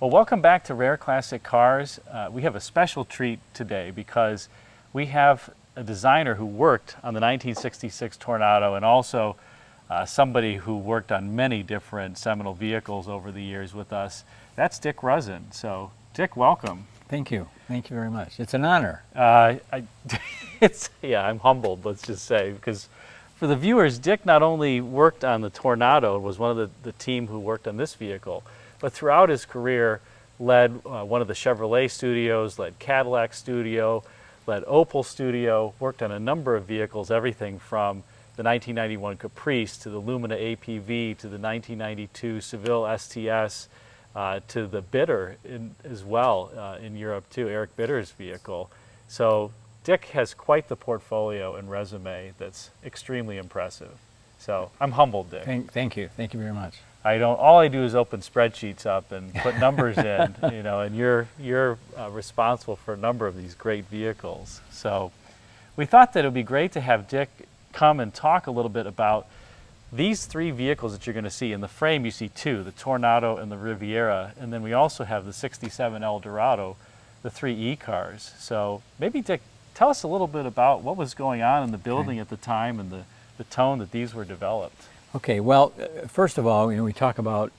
Well, welcome back to Rare Classic Cars. We have a special treat today because we have a designer who worked on the 1966 Toronado and also somebody who worked on many different seminal vehicles over the years with us. That's Dick Ruzzin. So, Dick, welcome. Thank you. Thank you very much. It's an honor. I'm humbled, let's just say, because for the viewers, Dick not only worked on the Toronado, was one of the team who worked on this vehicle, but throughout his career led one of the Chevrolet studios, led Cadillac studio, led Opel studio, worked on a number of vehicles, everything from the 1991 Caprice to the Lumina APV to the 1992 Seville STS to the Bitter as well in Europe too, Eric Bitter's vehicle. So Dick has quite the portfolio and resume that's extremely impressive. So I'm humbled, Dick. Thank you. Thank you very much. All I do is open spreadsheets up and put numbers in, and you're responsible for a number of these great vehicles. So we thought that it would be great to have Dick come and talk a little bit about these three vehicles that you're going to see. In the frame you see two, the Toronado and the Riviera, and then we also have the 67 Eldorado, the three E-cars. So maybe Dick, tell us a little bit about what was going on in the building at the time and the tone that these were developed. Okay, well, first of all, we talk about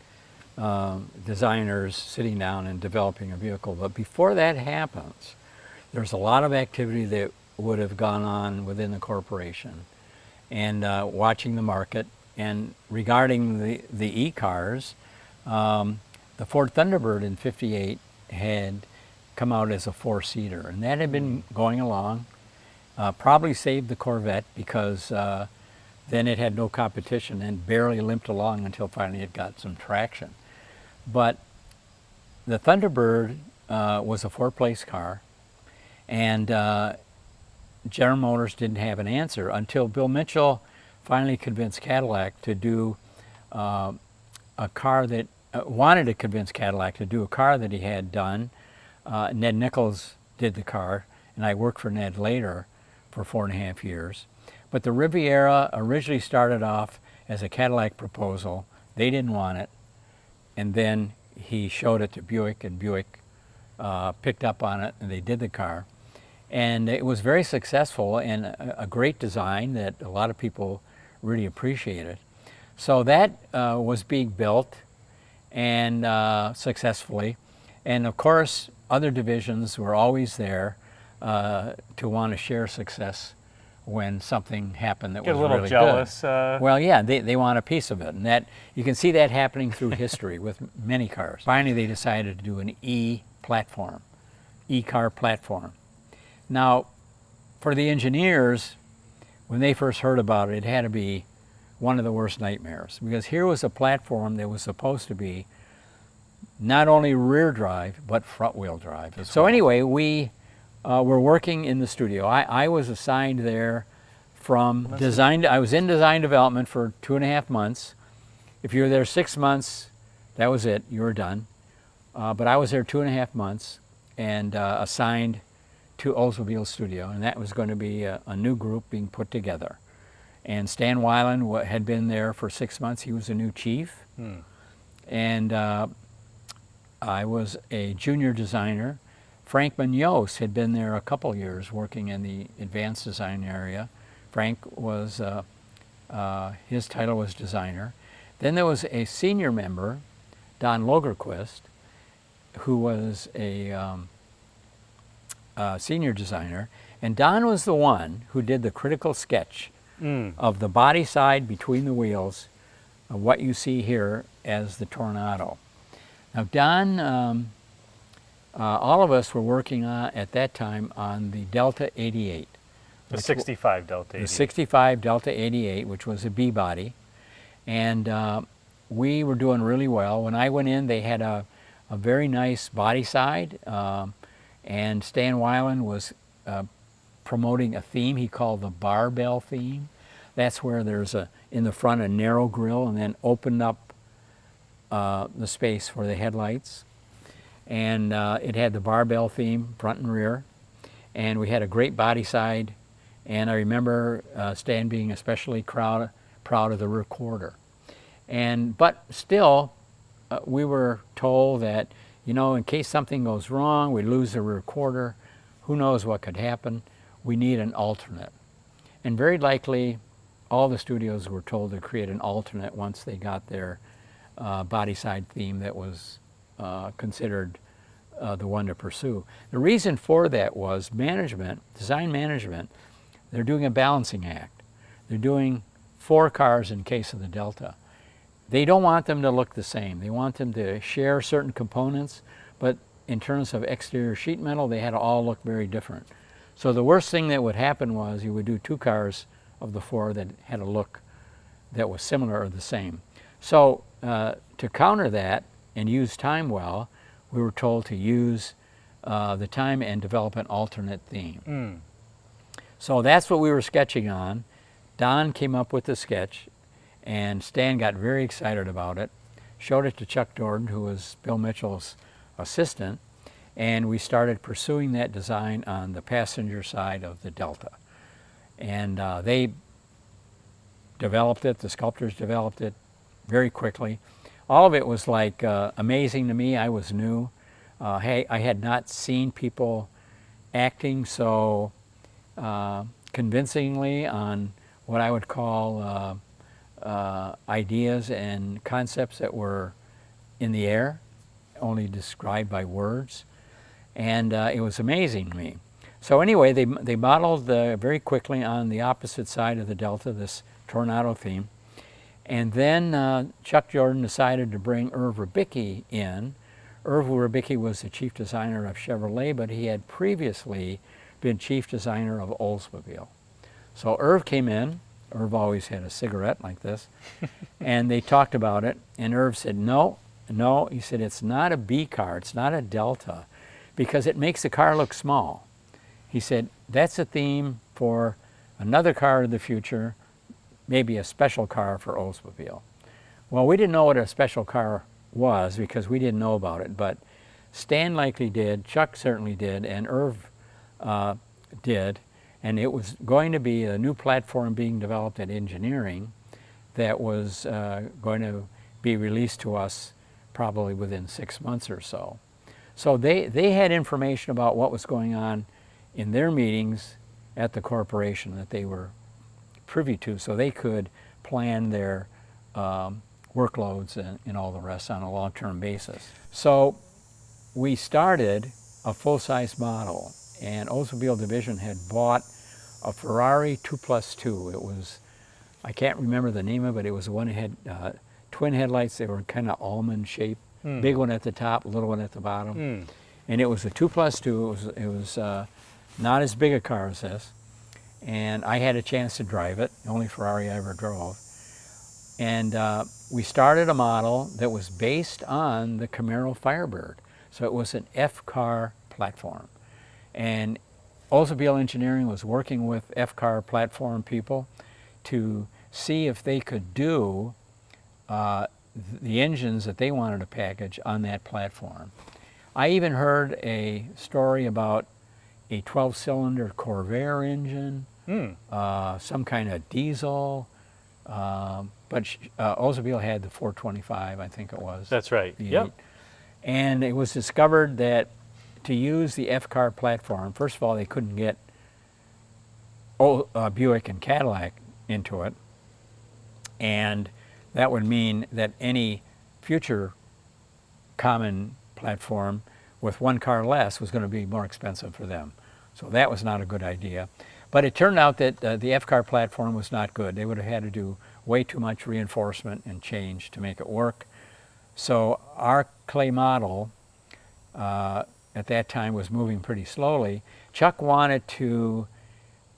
designers sitting down and developing a vehicle, but before that happens, there's a lot of activity that would have gone on within the corporation and watching the market. And regarding the E-cars, the Ford Thunderbird in '58 had come out as a four-seater, and that had been going along, probably saved the Corvette because then it had no competition and barely limped along until finally it got some traction. But the Thunderbird was a four-place car, and General Motors didn't have an answer until Bill Mitchell finally convinced Cadillac to do a car that wanted to convince Cadillac to do a car that he had done. Ned Nichols did the car, and I worked for Ned later for 4.5 years. But the Riviera originally started off as a Cadillac proposal. They didn't want it, and then he showed it to Buick, and Buick picked up on it, and they did the car. And it was very successful and a great design that a lot of people really appreciated. So that was being built and successfully. And of course, other divisions were always there to want to share success when something happened that was really good. Get a little jealous. Well, yeah, they want a piece of it, and that you can see that happening through history with many cars. Finally, they decided to do an E-platform, E-car platform. Now, for the engineers, when they first heard about it, it had to be one of the worst nightmares, because here was a platform that was supposed to be not only rear drive, but front wheel drive. So anyway, we were working in the studio. I was assigned there from design. I was in design development for 2.5 months. If you were there 6 months, that was it, you were done. But I was there 2.5 months and assigned to Oldsmobile Studio, and that was going to be a new group being put together. And Stan Weiland had been there for 6 months. He was a new chief. And I was a junior designer. Frank Munoz had been there a couple years working in the advanced design area. Frank was, his title was designer. Then there was a senior member, Don Logerquist, who was a senior designer, and Don was the one who did the critical sketch of the body side between the wheels, of what you see here as the Toronado. Now Don, all of us were working on, at that time, on the Delta 88. The 65 Delta 88. The 65 Delta 88, which was a B-body, and we were doing really well. When I went in, they had a very nice body side, and Stan Weiland was promoting a theme he called the barbell theme. That's where there's in the front a narrow grille and then opened up the space for the headlights. And it had the barbell theme, front and rear. And we had a great body side. And I remember Stan being especially proud of the rear quarter. But still, we were told that you know, in case something goes wrong, we lose the recorder, who knows what could happen, we need an alternate. And very likely, all the studios were told to create an alternate once they got their body side theme that was considered the one to pursue. The reason for that was management, design management, they're doing a balancing act. They're doing 4 cars in case of the Delta. They don't want them to look the same. They want them to share certain components, but in terms of exterior sheet metal, they had to all look very different. So the worst thing that would happen was you would do 2 cars of the 4 that had a look that was similar or the same. So to counter that and use time well, we were told to use the time and develop an alternate theme. So that's what we were sketching on. Don came up with the sketch, and Stan got very excited about it, showed it to Chuck Jordan, who was Bill Mitchell's assistant, and we started pursuing that design on the passenger side of the Delta. And they developed it, the sculptors developed it very quickly. All of it was like amazing to me. I was new. I had not seen people acting so convincingly on what I would call ideas and concepts that were in the air, only described by words. And it was amazing to me. So anyway, they modeled very quickly on the opposite side of the Delta, this Toronado theme. And then Chuck Jordan decided to bring Irv Rubicki in. Irv Rubicki was the chief designer of Chevrolet, but he had previously been chief designer of Oldsmobile. So Irv came in. Irv always had a cigarette like this. And they talked about it. And Irv said, no. He said, it's not a B car. It's not a Delta, because it makes the car look small. He said, that's a theme for another car of the future, maybe a special car for Oldsmobile. Well, we didn't know what a special car was because we didn't know about it, but Stan likely did, Chuck certainly did, and Irv did, and it was going to be a new platform being developed at engineering that was going to be released to us probably within 6 months or so. So they had information about what was going on in their meetings at the corporation that they were privy to, so they could plan their workloads and all the rest on a long-term basis. So we started a full-size model, and Oldsmobile Division had bought a Ferrari 2+2. It was, I can't remember the name of it, it was the one that had twin headlights. They were kind of almond shaped, big one at the top, little one at the bottom. And it was a 2+2. It was not as big a car as this. And I had a chance to drive it, the only Ferrari I ever drove. And we started a model that was based on the Camaro Firebird. So it was an F-car platform. And Oldsmobile Engineering was working with F-car platform people to see if they could do the engines that they wanted to package on that platform. I even heard a story about a 12-cylinder Corvair engine, some kind of diesel, but Oldsmobile had the 425, I think it was. That's right. Yep. And it was discovered that to use the F-car platform, first of all, they couldn't get Buick and Cadillac into it, and that would mean that any future common platform with one car less was going to be more expensive for them. So that was not a good idea. But it turned out that the F-car platform was not good. They would have had to do way too much reinforcement and change to make it work. So our clay model at that time was moving pretty slowly. Chuck wanted to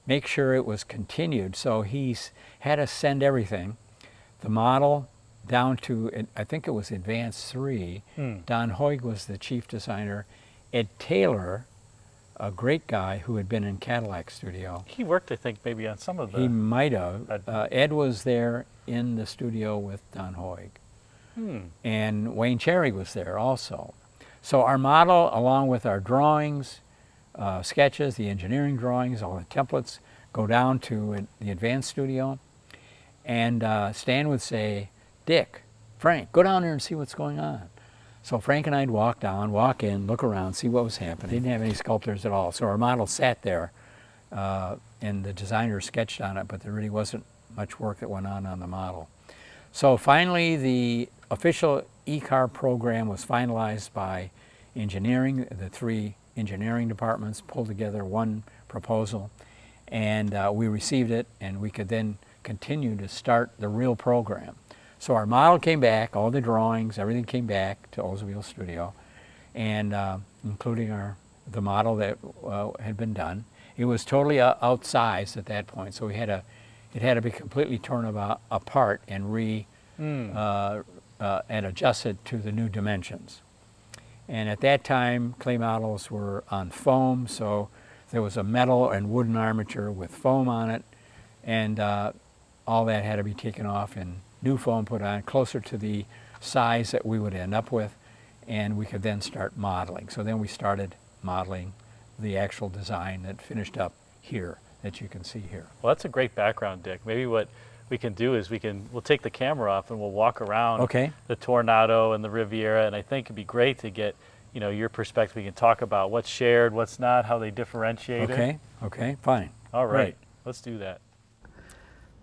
make sure it was continued, so he had us send everything, the model down to, I think it was Advanced 3. Don Hoig was the chief designer. Ed Taylor, a great guy who had been in Cadillac studio. He worked, I think, maybe on some of the... He might have. Ed was there in the studio with Don Hoig. And Wayne Cherry was there also. So our model, along with our drawings, sketches, the engineering drawings, all the templates, go down to the Advanced studio. And Stan would say, Dick, Frank, go down there and see what's going on. So Frank and I'd walk in, look around, see what was happening. Didn't have any sculptors at all. So our model sat there, and the designer sketched on it, but there really wasn't much work that went on the model. So finally, the official e-car program was finalized by engineering. The 3 engineering departments pulled together one proposal, and we received it, and we could then continue to start the real program. So our model came back, all the drawings, everything came back to Oldsmobile Studio, and including the model that had been done. It was totally outsized at that point, so it had to be completely torn apart and and adjusted to the new dimensions. And at that time, clay models were on foam, so there was a metal and wooden armature with foam on it, and all that had to be taken off and new foam put on, closer to the size that we would end up with, and we could then start modeling. So then we started modeling the actual design that finished up here, that you can see here. Well, that's a great background, Dick. Maybe what we can do is we'll take the camera off and we'll walk around the Toronado and the Riviera, and I think it'd be great to get your perspective. We can talk about what's shared, what's not, how they differentiate it. Okay, fine. All right, Great. Let's do that.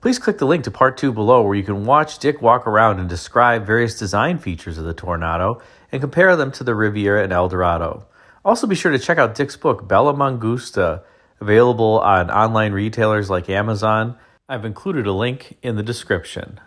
Please click the link to part 2 below, where you can watch Dick walk around and describe various design features of the Toronado and compare them to the Riviera and Eldorado. Also be sure to check out Dick's book, Bella Mangusta, available on online retailers like Amazon. I've included a link in the description.